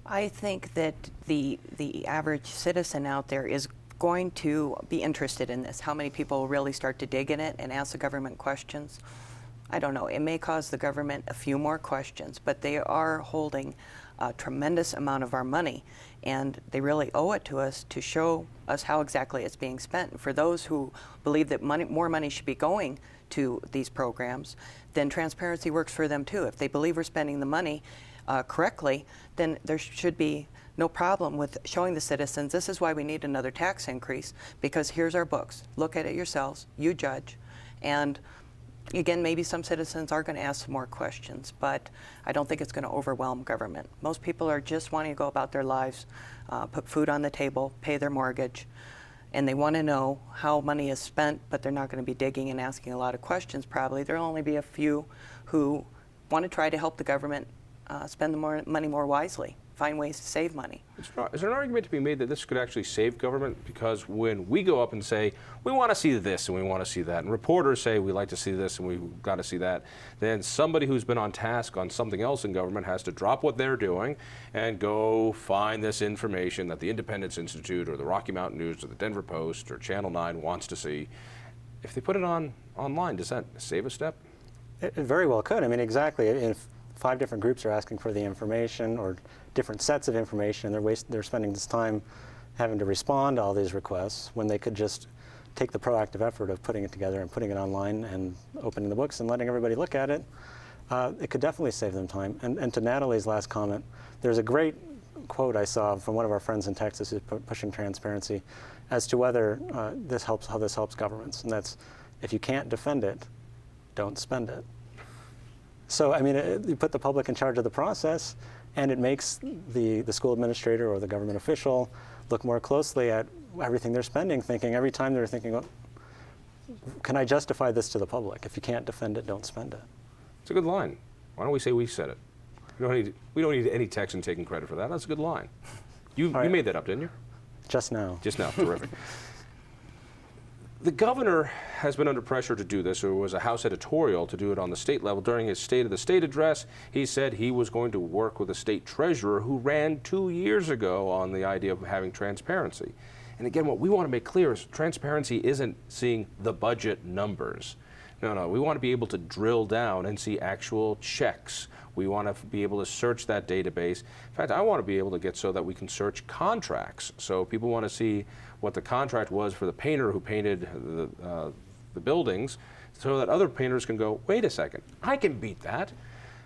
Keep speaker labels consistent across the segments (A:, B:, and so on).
A: I think that the average citizen out there is going to be interested in this. How many people will really start to dig in it and ask the government questions? I don't know. It may cause the government a few more questions, but they are holding a tremendous amount of our money, and they really owe it to us to show us how exactly it's being spent. For those who believe that more money should be going to these programs, then transparency works for them too. If they believe we're spending the money correctly, then there should be no problem with showing the citizens, this is why we need another tax increase, because here's our books. Look at it yourselves, you judge. And again, maybe some citizens are going to ask some more questions, but I don't think it's going to overwhelm government. Most people are just wanting to go about their lives, put food on the table, pay their mortgage, and they want to know how money is spent, but they're not going to be digging and asking a lot of questions probably. There'll only be a few who want to try to help the government spend the money more wisely, find ways to save money.
B: Is there an argument to be made that this could actually save government? Because when we go up and say, we want to see this and we want to see that, and reporters say we like to see this and we've got to see that, then somebody who's been on task on something else in government has to drop what they're doing and go find this information that the Independence Institute or the Rocky Mountain News or the Denver Post or Channel 9 wants to see. If they put it online, does that save a step?
C: It very well could. I mean, exactly. If 5 different groups are asking for the information or different sets of information, and they're spending this time having to respond to all these requests when they could just take the proactive effort of putting it together and putting it online and opening the books and letting everybody look at it. It could definitely save them time. And to Natalie's last comment, there's a great quote I saw from one of our friends in Texas who's pushing transparency as to whether how this helps governments. And that's, if you can't defend it, don't spend it. So, I mean, you put the public in charge of the process, and it makes the school administrator or the government official look more closely at everything they're spending, thinking every time they're thinking, well, can I justify this to the public? If you can't defend it, don't spend it.
B: It's a good line. Why don't we say we said it? We don't need any Texan taking credit for that. That's a good line. You made that up, didn't you?
C: Just now.
B: Just now. Terrific. The governor has been under pressure to do this. There was a House editorial to do it on the state level. During his State of the State address, he said he was going to work with a state treasurer who ran 2 years ago on the idea of having transparency. And again, what we want to make clear is transparency isn't seeing the budget numbers. No, we want to be able to drill down and see actual checks. We want to be able to search that database. In fact, I want to be able to get so that we can search contracts. So people want to see what the contract was for the painter who painted the buildings, so that other painters can go, wait a second, I can beat that.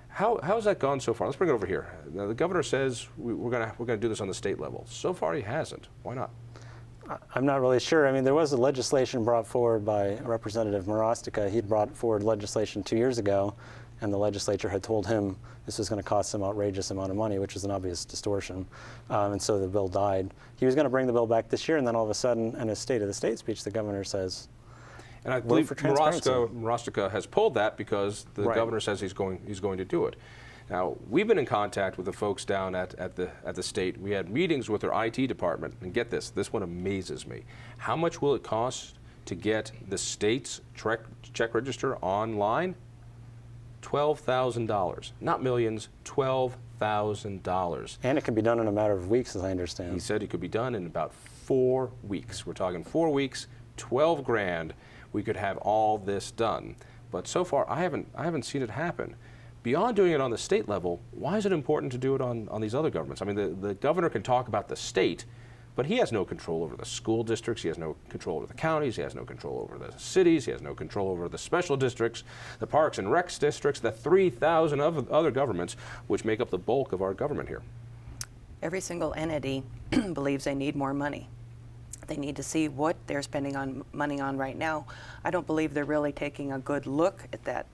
B: How's that gone so far? Let's bring it over here. Now, the governor says we're gonna do this on the state level. So far, he hasn't. Why not?
C: I'm not really sure. I mean, there was a legislation brought forward by Representative Marostica. He'd brought forward legislation 2 years ago, and the legislature had told him this was going to cost some outrageous amount of money, which is an obvious distortion. And so the bill died. He was going to bring the bill back this year, and then all of a sudden, in his State of the State speech, the governor says,
B: and I believe Marostica has pulled that because the governor says he's going to do it. Now, we've been in contact with the folks down at the state. We had meetings with their IT department, and get this one amazes me. How much will it cost to get the state's check register online? $12,000. Not millions, $12,000.
C: And it can be done in a matter of weeks, as I understand.
B: He said it could be done in about 4 weeks. We're talking 4 weeks, 12 grand. We could have all this done. But so far, I haven't seen it happen. Beyond doing it on the state level, why is it important to do it on these other governments? I mean, the governor can talk about the state, but he has no control over the school districts, he has no control over the counties, he has no control over the cities, he has no control over the special districts, the parks and recs districts, the 3,000 other governments which make up the bulk of our government here.
A: Every single entity believes they need more money. They need to see what they're spending money on right now. I don't believe they're really taking a good look at that.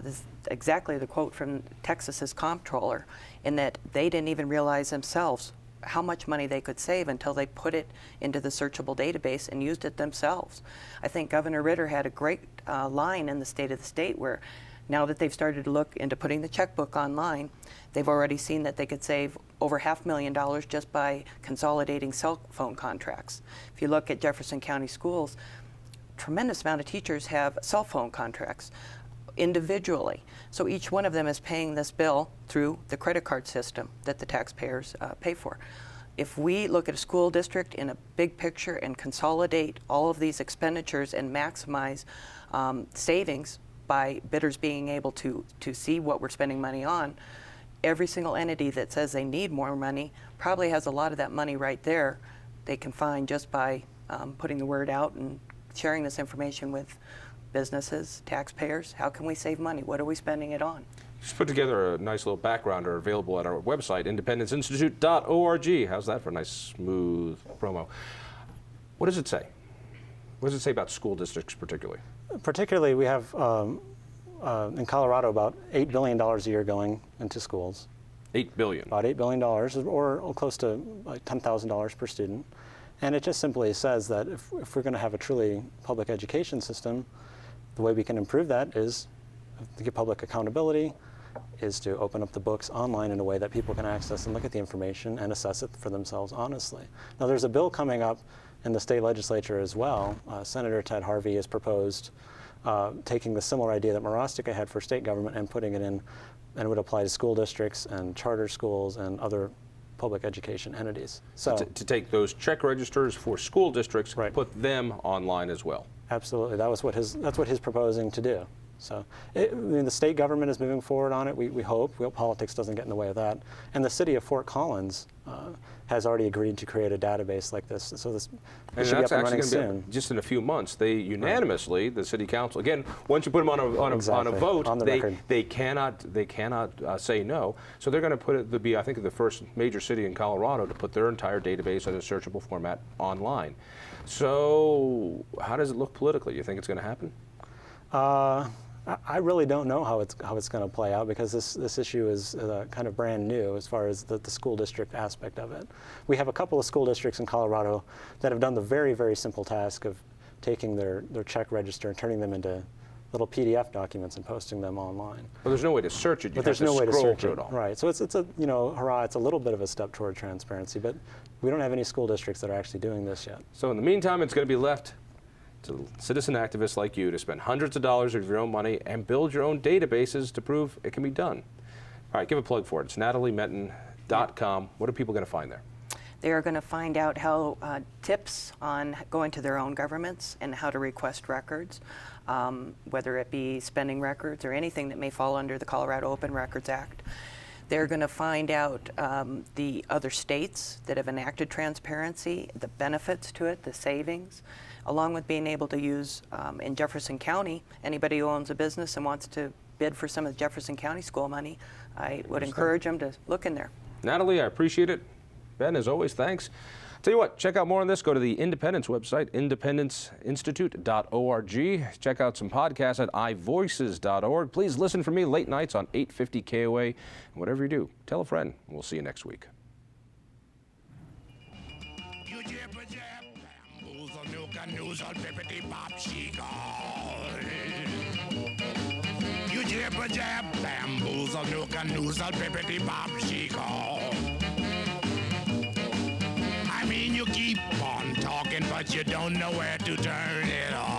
A: This is exactly the quote from Texas's comptroller, in that they didn't even realize themselves how much money they could save until they put it into the searchable database and used it themselves. I think Governor Ritter had a great line in the State of the State where now that they've started to look into putting the checkbook online, they've already seen that they could save over $500,000 just by consolidating cell phone contracts. If you look at Jefferson County schools, tremendous amount of teachers have cell phone contracts. individually. So each one of them is paying this bill through the credit card system that the taxpayers pay for. If we look at a school district in a big picture and consolidate all of these expenditures and maximize savings by bidders being able to see what we're spending money on, every single entity that says they need more money probably has a lot of that money right there they can find just by putting the word out and sharing this information with businesses, taxpayers. How can we save money? What are we spending it on?
B: Just put together a nice little backgrounder available at our website, independenceinstitute.org. How's that for a nice, smooth promo? What does it say? What does it say about school districts particularly?
C: Particularly, we have in Colorado about $8 billion a year going into schools.
B: $8 billion.
C: About $8 billion, or close to like $10,000 per student. And it just simply says that if we're going to have a truly public education system, the way we can improve that is to give public accountability, is to open up the books online in a way that people can access and look at the information and assess it for themselves honestly. Now, there's a bill coming up in the state legislature as well. Senator Ted Harvey has proposed taking the similar idea that Marostica had for state government and putting it in, and it would apply to school districts and charter schools and other public education entities. So
B: to take those check registers for school districts,
C: right,
B: put them online as well.
C: Absolutely, that's what he's proposing to do. So I mean, the state government is moving forward on it. We hope politics doesn't get in the way of that. And the city of Fort Collins has already agreed to create a database like this. So this should be up and running soon.
B: Just in a few months. They unanimously, the city council, again, once you put them on a vote,
C: on the record,
B: they cannot say no. So they're going to put it to be, I think, the first major city in Colorado to put their entire database in a searchable format online. So how does it look politically? You think it's going to happen?
C: I really don't know how it's going to play out, because this issue is kind of brand new as far as the school district aspect of it. We have a couple of school districts in Colorado that have done the very, very simple task of taking their check register and turning them into little PDF documents and posting them online.
B: Well, there's no way to search it.
C: But there's no way to search it.
B: All.
C: Right. So it's a hurrah! It's a little bit of a step toward transparency, but we don't have any school districts that are actually doing this yet.
B: So in the meantime, it's going to be left to citizen activists like you to spend hundreds of dollars of your own money and build your own databases to prove it can be done. All right, give a plug for it. It's NatalieMenten.com. What are people going to find there?
A: They are going to find out how tips on going to their own governments and how to request records, whether it be spending records or anything that may fall under the Colorado Open Records Act. They're going to find out the other states that have enacted transparency, the benefits to it, the savings, along with being able to use, in Jefferson County, anybody who owns a business and wants to bid for some of the Jefferson County school money, I would encourage them to look in there.
B: Natalie, I appreciate it. Ben, as always, thanks. Tell you what, check out more on this. Go to the Independence website, independenceinstitute.org. Check out some podcasts at ivoices.org. Please listen for me late nights on 850 KOA. And whatever you do, tell a friend. We'll see you next week.
D: I mean, you keep on talking, but you don't know where to turn it off.